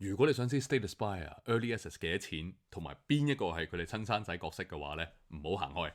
如果你想知 Slay the Spire Early Access 幾多錢，同埋邊一個係佢哋親生仔角色嘅話呢，唔好行開。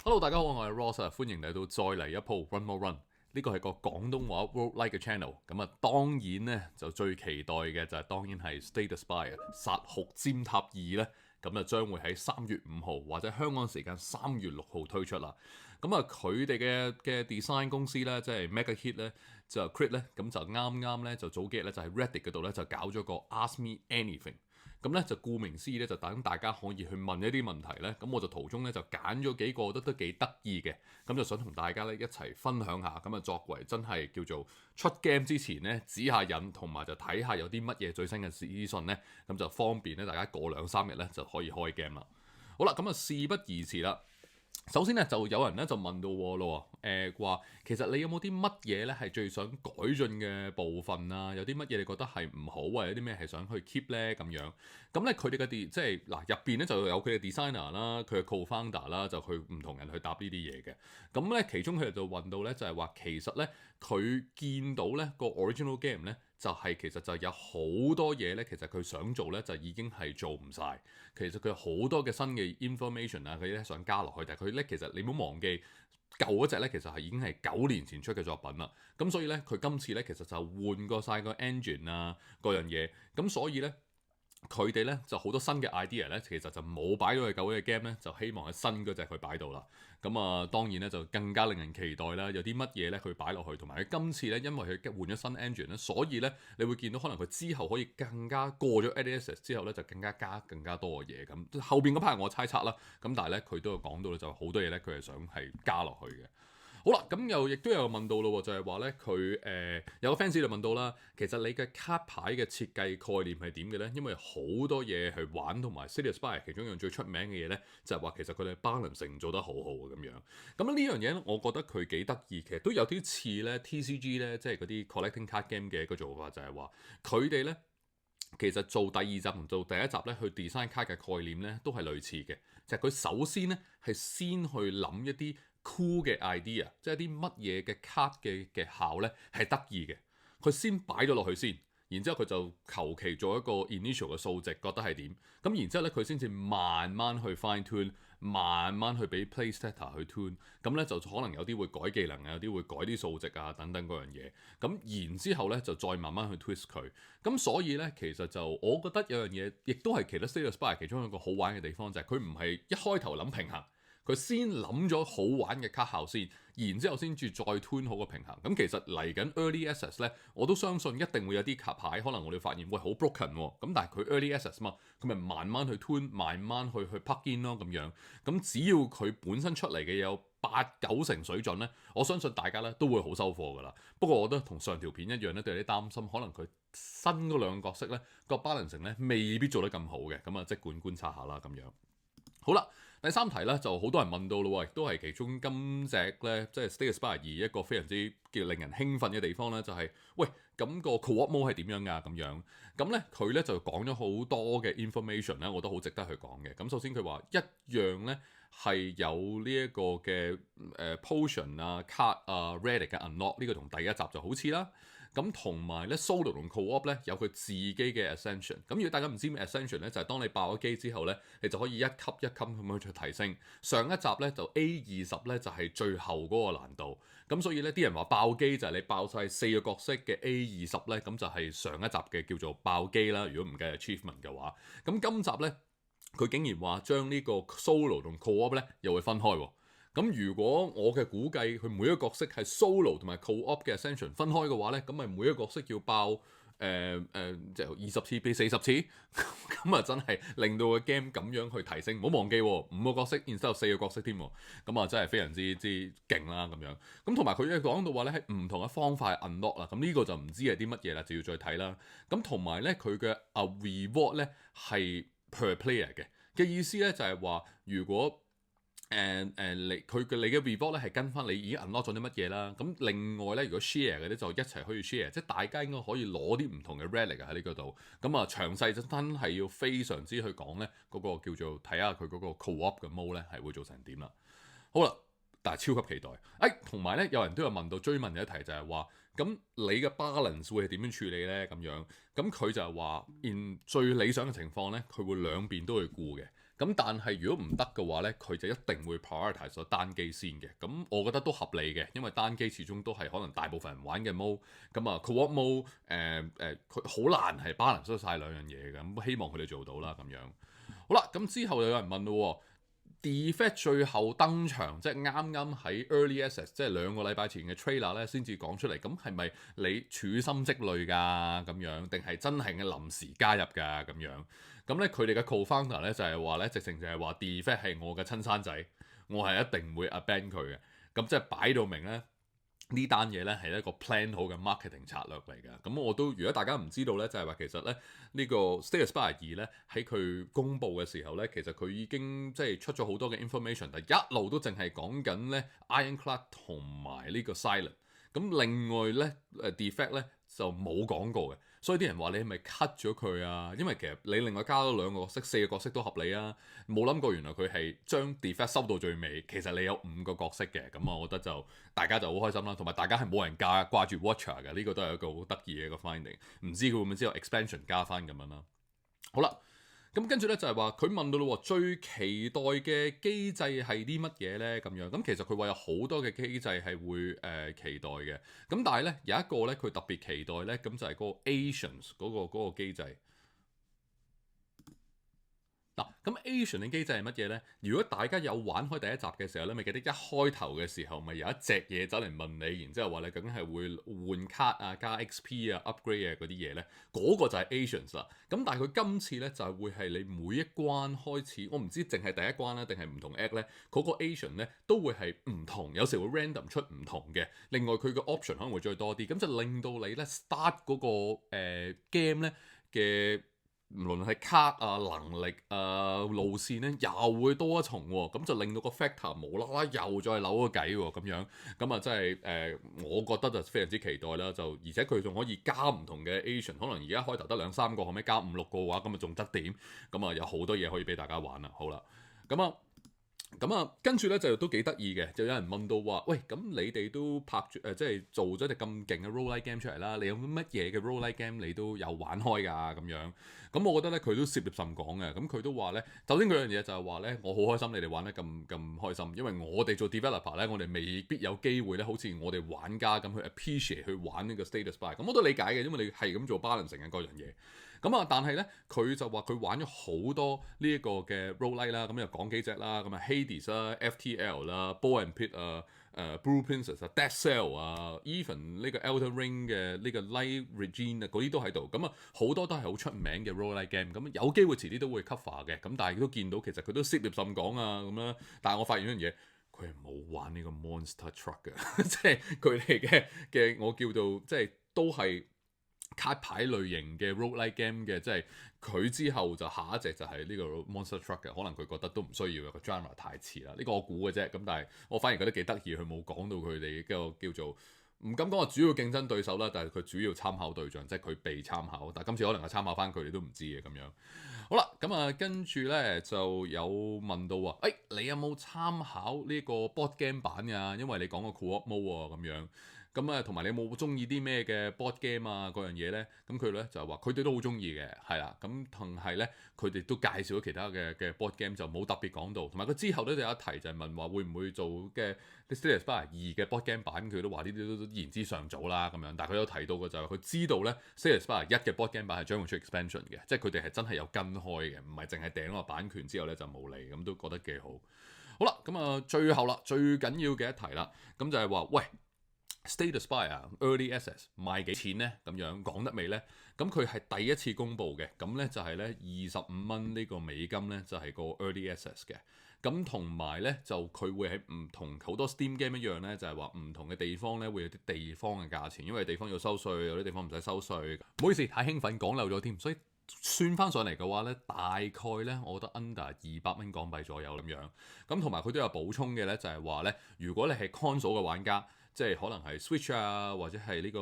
Hello， 大家好，我係 Ross， 歡迎嚟到再嚟一鋪 Run More Run。呢個係個廣東話 roguelike 嘅 channel， 咁啊當然呢，就最期待嘅就係當然係 Slay the Spire 殺酷尖塔2咧，咁啊將會喺3月5號或者香港時間3月6號推出啦。咁啊佢哋嘅 design 公司咧，即係 Mega Hit 咧，就 Crit 咧，咁就啱啱咧就早幾日咧就喺 Reddit 嗰度咧就搞咗個 Ask Me Anything。咁咧就顧名思義咧，就等大家可以去問一啲問題咧。咁我就途中咧就揀咗幾個都幾得意嘅，咁就想同大家咧一齊分享下。咁啊作為真係叫做出 game 之前咧指下引，同埋就睇下有啲乜嘢最新嘅資訊咧，咁就方便咧大家過2-3日咧就可以開 game 啦。好啦，咁啊事不宜遲啦。首先咧就有人咧就問到我咯，話其實你有冇啲乜嘢咧係最想改進嘅部分啊？有啲乜嘢你覺得係唔好啊？有啲咩係想去 keep 咧咁樣？咁咧佢哋嘅即係嗱入邊咧就有佢嘅 designer 啦，佢嘅 co-founder 啦，就去唔同人去答呢啲嘢嘅。咁咧其中佢哋就問到咧就係話其實咧佢見到咧個 original game 咧。就係其實就有好多嘢咧，其實佢想做咧就已經係做唔晒。其實佢有好多嘅新嘅 information 啊，佢咧想加落去，但係佢咧其實你唔好忘記舊嗰隻咧，其實係已經係9年前出嘅作品啦。咁所以咧佢今次咧其實就換過晒個 engine 啊嗰樣嘢，咁所以咧。佢哋咧就好多新嘅 idea 咧，其實就冇擺到去舊嘅 game 咧，就希望喺新嗰隻去擺到啦。咁啊，當然咧就更加令人期待啦。有啲乜嘢咧佢擺落去，同埋佢今次咧因為佢換咗新 engine 咧，所以咧你會見到可能佢之後可以更加過咗 Early Access 之後咧就更加更加多嘅嘢咁。後邊嗰 part 我猜測啦，咁但係咧佢都有講到咧就好多嘢咧佢係想係加落去嘅。好啦，咁又亦都有問到咯，就係話咧佢有個 fans 就問到啦，其實你嘅卡牌嘅設計概念係點嘅咧？因為好多嘢去玩，同埋 Slay the Spire 其中一樣最出名嘅嘢咧，就係話其實佢哋 balancing 做得好好咁樣。咁呢樣嘢我覺得佢幾得意，其實都有啲似咧 TCG 咧，即係嗰啲 collecting card game 嘅一個做法，就係話佢哋咧其實做第2集同做第1集咧去 design card 嘅概念咧都係類似嘅，就係佢首先咧係先去諗一啲cool 嘅 idea， 即係啲乜嘢嘅 card 嘅效咧係得意嘅，佢先擺咗落去先，然之後佢就求其做一個 initial 嘅數值，覺得係點，咁然之後咧佢先至慢慢去 fine tune， 慢慢去俾 playsetter 去 tune， 咁咧就可能有啲會改技能啊，有啲會改啲數值啊等等嗰樣嘢，咁然之後咧就再慢慢去 twist 佢，咁所以咧其實就我覺得有樣嘢，亦都係其他 Slay the Spire 其中一個好玩嘅地方，就係佢唔係一開頭諗平衡。佢先諗咗好玩嘅卡效先，然之後先至再 tune 好個平衡。咁其實嚟緊 Early Access 咧，我都相信一定會有啲卡牌，可能我哋發現喂好 broken 喎。咁但係佢 Early Access 嘛，佢咪慢慢去 tune，慢慢去 plug in 咯咁樣。咁只要佢本身出嚟嘅有8-9成水準咧，我相信大家咧都會好收貨㗎啦。不過我覺得同上條片一樣咧，都有啲擔心，可能佢新嗰2個角色咧個 balancing 咧未必做得咁好嘅。咁啊，即管觀察下啦咁樣。好啦，第3題咧就好多人問到咯，亦都係其中今隻咧，即係 Slay the Spire 2一個非常之叫令人興奮嘅地方咧，就係喂咁個 co-op mode 係點樣㗎？咁樣咁咧佢咧就講咗好多嘅 information 咧，我都好值得去講嘅。咁首先佢話一樣咧係有呢一個嘅potion 啊、card 啊、relic 嘅 unlock， 呢個同第1集就好似啦。咁同埋咧 solo 同 co-op 咧有佢自己嘅 ascension。咁如果大家唔知咩 ascension 咧，就係當你爆咗機之後咧，你就可以一級一級咁樣去提升。上一集咧就 A20咧就係最後嗰個難度。咁所以咧啲人話爆機就係你爆晒4個角色嘅 A20咧，咁就係上一集嘅叫做爆機啦。如果唔計 achievement 嘅話，咁今集咧佢竟然話將呢個 solo 同 co-op 咧又會分開喎。咁如果我嘅估計，佢每一個角色係 solo 同埋 co-op 嘅 ascension 分開嘅話咧，咁咪每一個角色要爆就20次變40次，咁啊真係令到個 game 咁樣去提升。唔好忘記5個角色，然之後4個角色添，咁啊真係非常之勁啦咁樣。咁同埋佢又講到話咧，喺唔同嘅方法 unlock 啦，咁呢個就唔知係啲乜嘢啦，就要再睇啦。咁同埋咧，佢嘅reward 咧係 per player 嘅意思咧，就係話如果你嘅 reward 咧係跟翻你已經 unlock 咗啲乜嘢啦，咁另外咧如果 share 嘅咧就一齊可以 share，即係大家應該可以攞啲唔同嘅 relic 喺呢個度，咁啊詳細真係要非常之去講咧，嗰個叫做睇下佢嗰個 co-op 嘅 mode 咧係會做成點啦。好啦。但係超級期待，同埋咧有人都有問到追問嘅一題就係話，咁你嘅 balance 會係點樣處理呢？咁樣，咁佢就係話，in 最理想嘅情況呢，佢會兩邊都去顧嘅。咁但係如果唔得嘅話呢，佢就一定會 prioritize 咗單機先嘅。咁我覺得都合理嘅，因為單機始終都係可能大部分人玩嘅 mode。咁啊 co-op mode 佢好難係 balance 晒兩樣嘢嘅。咁希望佢哋做到啦咁樣。好啦，咁之後又有人問咯，Defect 最後登場，即係啱啱喺 Early Access，即係2個禮拜前嘅 trailer 咧，先至講出嚟。咁係咪你處心積慮㗎咁樣，定係真係嘅臨時加入㗎咁樣？咁咧佢哋嘅 co-founder 咧就係話咧，直情就係話 Defect 係我嘅親生仔，我係一定唔會 abandon 佢嘅。咁即係擺到明咧。呢單嘢咧係一個 plan 好嘅 marketing 策略嚟嘅，咁我都如果大家唔知道咧，就係話其實咧呢個 Slay the Spire 2咧喺佢公佈嘅時候咧，其實佢已經即係出咗好多嘅 information，但一路都淨係講緊咧 Ironclad 同埋呢個 Silent，咁另外咧Defect 咧就冇講過嘅，所以啲人話你係咪 cut 咗佢啊？因為其實你另外加咗2個角色、4個角色都合理啊，冇諗過原來佢係將 Defect 收到最尾，其實你有5個角色嘅，咁我覺得就大家就好開心啦，同埋大家係冇人掛住 Watcher 嘅，呢個都係一個好得意嘅一個 finding，唔知佢會唔會之後 expansion 加翻咁樣啦。好啦。咁跟住咧就係話佢問到咯，最期待嘅機制係啲乜嘢咧？咁樣咁其實佢話有好多嘅機制係會期待嘅。咁但係咧有一個咧佢特別期待咧，咁就係嗰個 Asians 嗰個機制。嗱，咁 Asian 嘅機制係乜嘢呢？如果大家有玩開第一集嘅時候咧，咪記得一開頭嘅時候咪有一隻嘢走嚟問你，然之後話你究竟係會換卡啊、加 XP 啊、upgrade 啊嗰啲嘢呢？嗰個就係 Asians 啦。咁但係佢今次呢，就係會係你每一關開始，我唔知淨係第一關咧定係唔同 act 呢，嗰個 Asian 呢都會係唔同，有時會 random 出唔同嘅。另外佢嘅 option 可能會再多啲，咁就令到你呢 start 嗰個game 呢嘅。唔論係卡啊、能力啊、路線咧，又會多一重喎，咁就令到個 factor 無啦啦又再扭個計喎，咁樣咁啊，真係我覺得就非常之期待啦。就而且佢仲可以加唔同嘅 Asian，可能而家開頭得2-3個，後尾加5-6個嘅話，咁啊仲得點？咁啊有好多嘢可以俾大家玩啦。好啦，咁啊，跟住咧就都幾得意嘅，就有人問到話：喂，咁你哋都拍住即係做咗隻咁勁嘅 roguelike game 出嚟啦，你有乜嘢嘅 roguelike game 你都有玩開㗎咁樣？咁我覺得咧佢都涉獵甚廣嘅，咁佢都話咧，首先嗰樣嘢就係話咧，我好開心你哋玩得咁開心，因為我哋做 developer 咧，我哋未必有機會咧，好似我哋玩家咁去 appreciate 去玩呢個 Slay the Spire。咁我都理解嘅，因為你係咁做 balancing 嘅各樣嘢。咁啊，但係咧，佢就話佢玩咗好多呢一個嘅 roguelike 啦，咁又講幾隻啦，咁啊 Hades 啦、FTL 啦、Ball and Pit 啊、Blue Princess 啊、Dead Cell 啊、even 呢個 Elden Ring 嘅呢個 Light Regime 啊，嗰啲都喺度。咁啊，好多都係好出名嘅 roguelike game。咁有機會遲啲都會 cover 嘅。咁但係都見到其實佢都涉獵甚廣啊咁啦。但係我發現一樣嘢，佢係冇玩呢個 Monster Truck 嘅，即係佢哋嘅我叫做即係都係。卡牌類型嘅 roguelike game 嘅，即係佢之後就下一隻就係呢個 Monster Truck 嘅，可能佢覺得都唔需要，個 genre 太似啦。呢個我估嘅啫，咁但係我反而覺得幾得意，佢冇講到佢哋個叫做唔敢講話主要競爭對手啦，但係佢主要參考對象，即係佢被參考。但係今次可能係參考翻佢哋都唔知嘅咁樣。好啦，咁啊跟住咧就有問到話，你有冇參考呢個 board game 版㗎？因為你講個 co-op mode 喎咁樣。咁啊，同埋你有冇中意啲咩嘅 board game 啊？嗰樣嘢咧，咁佢咧就係話佢哋都好中意嘅，係啦。咁同係咧，佢哋都介紹咗其他嘅 board game，就冇特別講到。同埋佢之後咧就有一提就係問話會唔會做嘅 Slay the Spire 2嘅 board game 版，佢都話呢啲都言之尚早啦咁樣。但係佢有提到嘅就係佢知道咧 Slay the Spire 1嘅 board game 版係將會出 expansion 嘅，即係佢哋係真係有跟開嘅，唔係淨係訂咗個版權之後咧就冇嚟，咁都覺得幾好。好啦，咁啊最後啦，最緊要嘅一題啦，咁就係話喂。Slay the Spire Early Access 賣幾錢呢？咁樣講得未呢？咁佢係第一次公布嘅，咁呢就係呢$25呢個美金呢，就係個 Early Access 嘅。咁同埋呢，就佢會喺唔同好多 Steam game 一樣呢，就係話唔同嘅地方呢會有啲地方嘅價錢，因為地方要收稅，有啲地方唔使收稅。唔好意思，太興奮講漏咗添，所以算翻上嚟嘅話呢，大概呢，我覺得 under 200蚊港幣左右咁樣。咁同埋佢都有補充嘅呢，就係話呢，如果你係 console 嘅玩家。即係可能係 Switch 啊，或者係呢個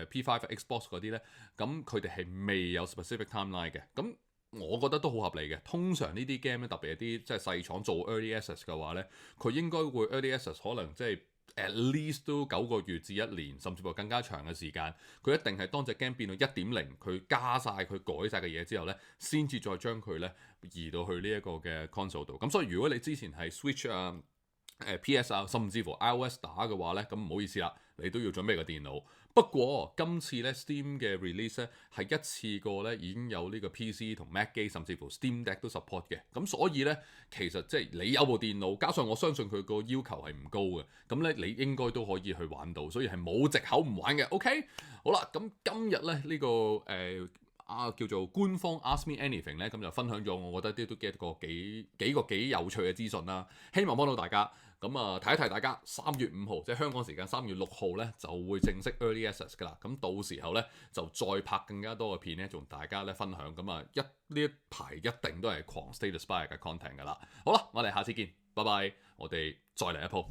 P5 Xbox 嗰啲呢，咁佢哋係未有 specific timeline 嘅。咁我覺得都好合理嘅。通常呢啲 game 咧，特別係啲即係細廠做 early access 嘅話呢，佢應該會 early access 可能即係 at least 都9個月至1年，甚至乎更加長嘅時間，佢一定係當隻 game 變到1.0，佢加晒佢改晒嘅嘢之後呢，先至再將佢呢移到去呢一個嘅 console 度。咁所以如果你之前係 Switch 啊、PS 啊，甚至乎 iOS 打嘅話呢，咁唔好意思啦，你都要準備個電腦。不過今次咧 Steam 嘅 release 咧係一次過咧已經有呢個 PC 同 Mac 機，甚至乎 Steam Deck 都 support 嘅。咁所以咧其實即係你有部電腦，加上我相信佢個要求係唔高嘅，咁咧你應該都可以去玩到，所以係冇藉口唔玩嘅。OK， 好啦，咁今日咧呢個叫做官方 Ask Me Anything 咧，咁就分享咗我覺得都幾個幾有趣嘅資訊啦，希望幫到大家。咁提一提大家，3月5號即係香港時間3月6號咧就會正式 Early Access 㗎啦。咁到時候咧就再拍更加多嘅片咧，同大家咧分享。咁呢一排一定都係狂 Slay the Spire 嘅 content 㗎啦。好啦，我哋下次見，拜拜，我哋再嚟一鋪。